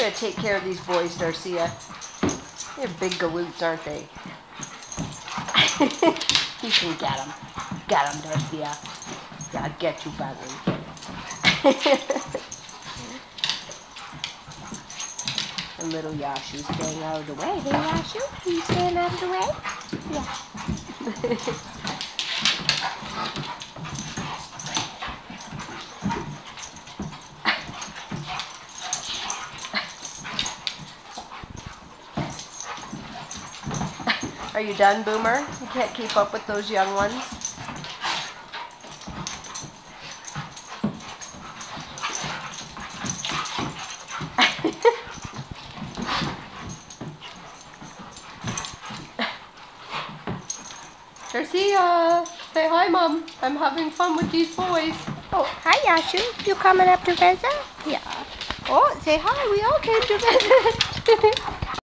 gotta take care of these boys, Darcia. They're big galoots, aren't they? You can get them. Get them, Darcia. Yeah, I'll get you, buddy. And little Yashu's staying out of the way. Hey, Yashu, are you staying out of the way? Yeah. Are you done, Boomer? You can't keep up with those young ones? Darcia, say hi, Mom. I'm having fun with these boys. Oh, hi, Yashu. You coming up to visit? Yeah. Oh, say hi. We all came to visit.